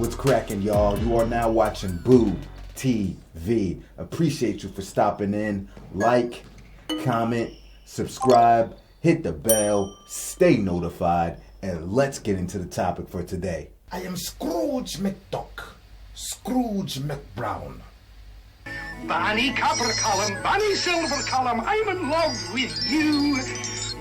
What's cracking, y'all? You are now watching Boo TV. Appreciate you for stopping in. Like, comment, subscribe, hit the bell, stay notified, and let's get into the topic for today. I am Scrooge McDuck, Scrooge McBrown. Bonnie Copper Column, Bonnie Silver Column, I'm in love with you.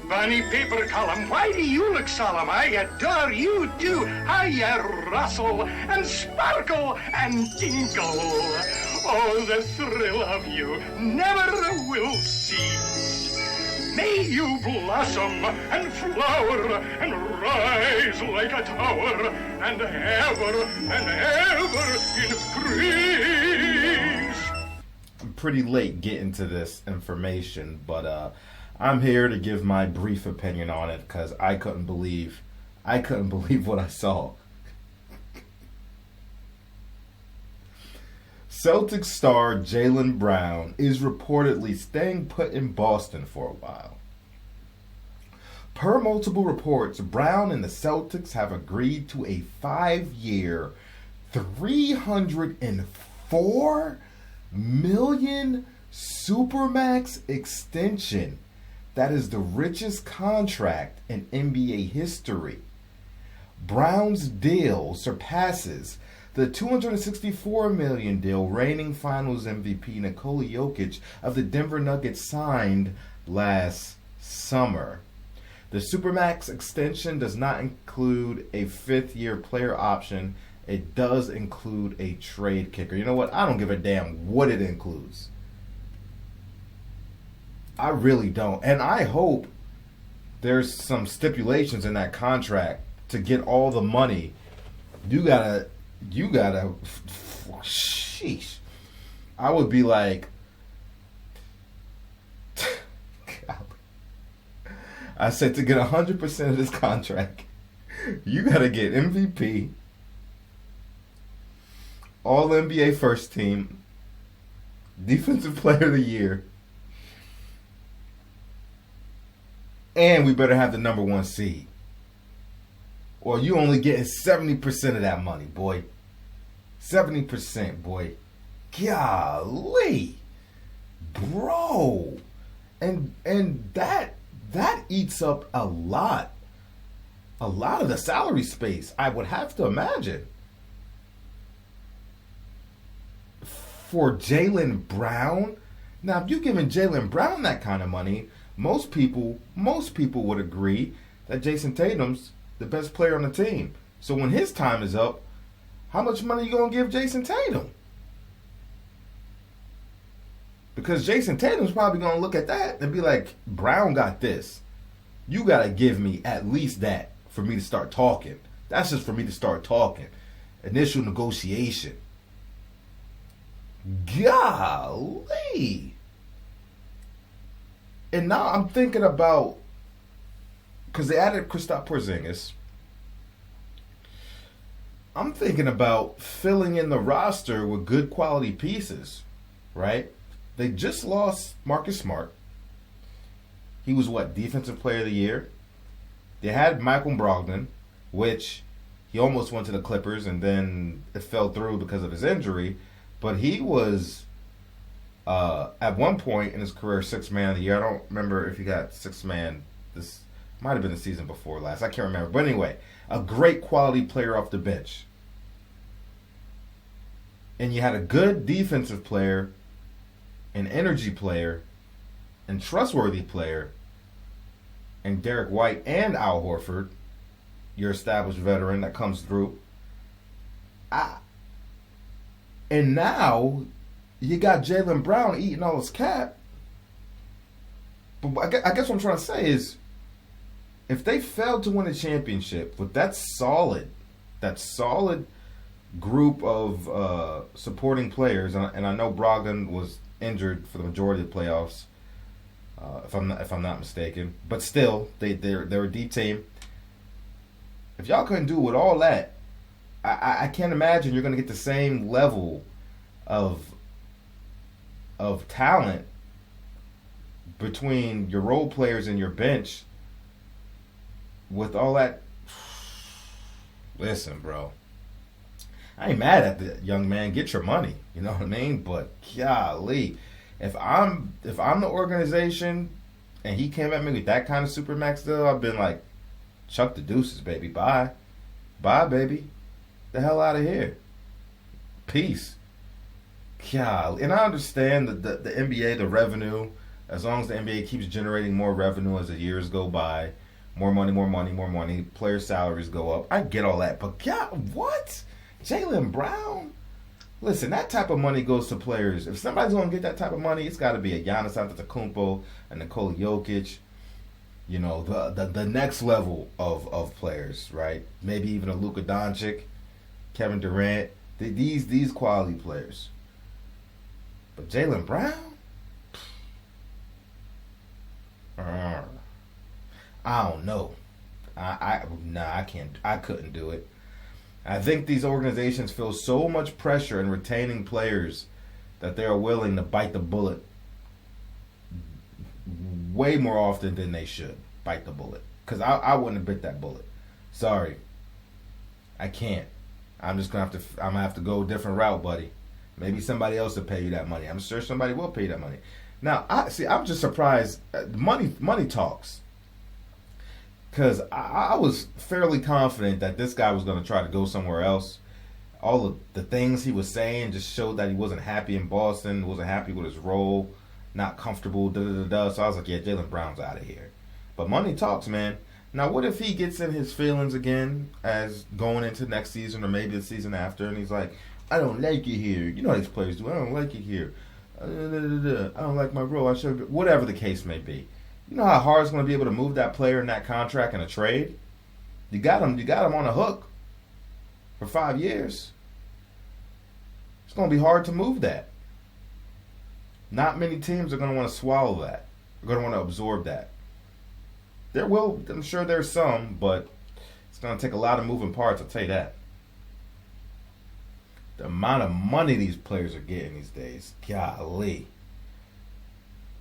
Bonnie Paper Column, why do you look solemn? I adore you too. How you rustle and sparkle and tinkle. Oh, the thrill of you never will cease. May you blossom and flower and rise like a tower and ever increase. I'm pretty late getting to this information, but I'm here to give my brief opinion on it because I couldn't believe what I saw. Celtics star Jaylen Brown is reportedly staying put in Boston for a while. Per multiple reports, Brown and the Celtics have agreed to a 5-year, $304 million Supermax extension. That is the richest contract in NBA history. Brown's deal surpasses the $264 million deal reigning Finals MVP Nikola Jokic of the Denver Nuggets signed last summer. The Supermax extension does not include a 5th-year player option. It does include a trade kicker. You know what? I don't give a damn what it includes. I really don't. And I hope there's some stipulations in that contract to get all the money. You gotta, sheesh. I would be like, I said to get 100% of this contract, you gotta get MVP, All NBA first team, Defensive Player of the Year, and we better have the number 1 seed. Or you only getting 70% of that money, boy. 70%, boy. Golly. Bro. And that eats up a lot of the salary space, I would have to imagine. For Jaylen Brown, now if you're giving Jaylen Brown that kind of money, most people would agree that Jayson Tatum's the best player on the team. So when his time is up, how much money are you going to give Jayson Tatum? Because Jayson Tatum's probably going to look at that and be like, Brown got this. You got to give me at least that for me to start talking. That's just for me to start talking. Initial negotiation. Golly. And now I'm thinking about, because they added Kristaps Porzingis, I'm thinking about filling in the roster with good quality pieces, right? They just lost Marcus Smart. He was Defensive Player of the Year. They had Michael Brogdon, which he almost went to the Clippers and then it fell through because of his injury. But he was, at one point in his career, 6th man of the year. I don't remember if he got 6th man. This might have been the season before last. I can't remember. But anyway, a great quality player off the bench. And you had a good defensive player, an energy player, and trustworthy player, and Derek White and Al Horford, your established veteran that comes through. And now you got Jaylen Brown eating all his cap. But I guess what I'm trying to say is, if they fail to win a championship with that solid group of supporting players, and I know Brogdon was injured for the majority of the playoffs, if I'm not mistaken, but still they're a deep team. If y'all couldn't do with all that, I can't imagine you're going to get the same level of talent between your role players and your bench with all that. Listen, bro. I ain't mad at the young man. Get your money. You know what I mean? But golly, if I'm the organization and he came at me with that kind of Supermax deal, I've been like, chuck the deuces, baby. Bye. Bye, baby. The hell out of here. Peace. Golly. And I understand the NBA, the revenue, as long as the NBA keeps generating more revenue as the years go by, more money, player salaries go up. I get all that. But God, what? Jaylen Brown? Listen, that type of money goes to players. If somebody's going to get that type of money, it's got to be a Giannis Antetokounmpo, a Nikola Jokic, you know, the next level of players, right? Maybe even a Luka Doncic, Kevin Durant, these quality players. But Jaylen Brown? I don't know. I can't. I couldn't do it. I think these organizations feel so much pressure in retaining players that they are willing to bite the bullet way more often than they should bite the bullet. Because I wouldn't have bit that bullet. Sorry. I can't. I'm just going to have to go a different route, buddy. Maybe somebody else will pay you that money. I'm sure somebody will pay you that money. Now, I'm just surprised. Money talks. Because I was fairly confident that this guy was going to try to go somewhere else. All of the things he was saying just showed that he wasn't happy in Boston, wasn't happy with his role, not comfortable, So I was like, yeah, Jaylen Brown's out of here. But money talks, man. Now, what if he gets in his feelings again as going into next season or maybe the season after, and he's like, I don't like it here. You know how these players do. I don't like it here. I don't like my role. I should. Whatever the case may be. You know how hard it's going to be able to move that player in that contract in a trade? You got him on a hook for 5 years. It's going to be hard to move that. Not many teams are going to want to swallow that. They're going to want to absorb that. I'm sure there's some, but it's going to take a lot of moving parts, I'll tell you that. The amount of money these players are getting these days, golly.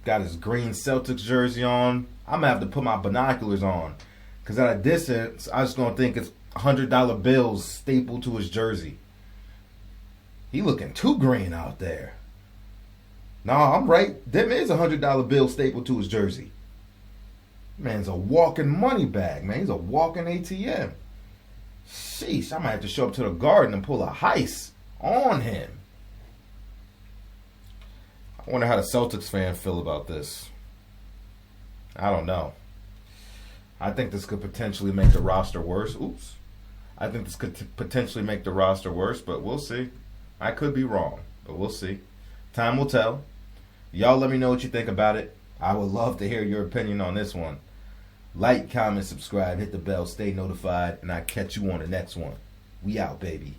Got his green Celtics jersey on. I'm going to have to put my binoculars on. Because at a distance, I'm just going to think it's $100 bills stapled to his jersey. He looking too green out there. No, I'm right. Them is $100 bill stapled to his jersey. Man's a walking money bag, man. He's a walking ATM. Sheesh, I might have to show up to the Garden and pull a heist on him. I wonder how the Celtics fans feel about this. I don't know. I think this could potentially make the roster worse. Oops. I think this could potentially make the roster worse, but we'll see. I could be wrong, but we'll see. Time will tell. Y'all let me know what you think about it. I would love to hear your opinion on this one. Like, comment, subscribe, hit the bell, stay notified, and I'll catch you on the next one. We out, baby.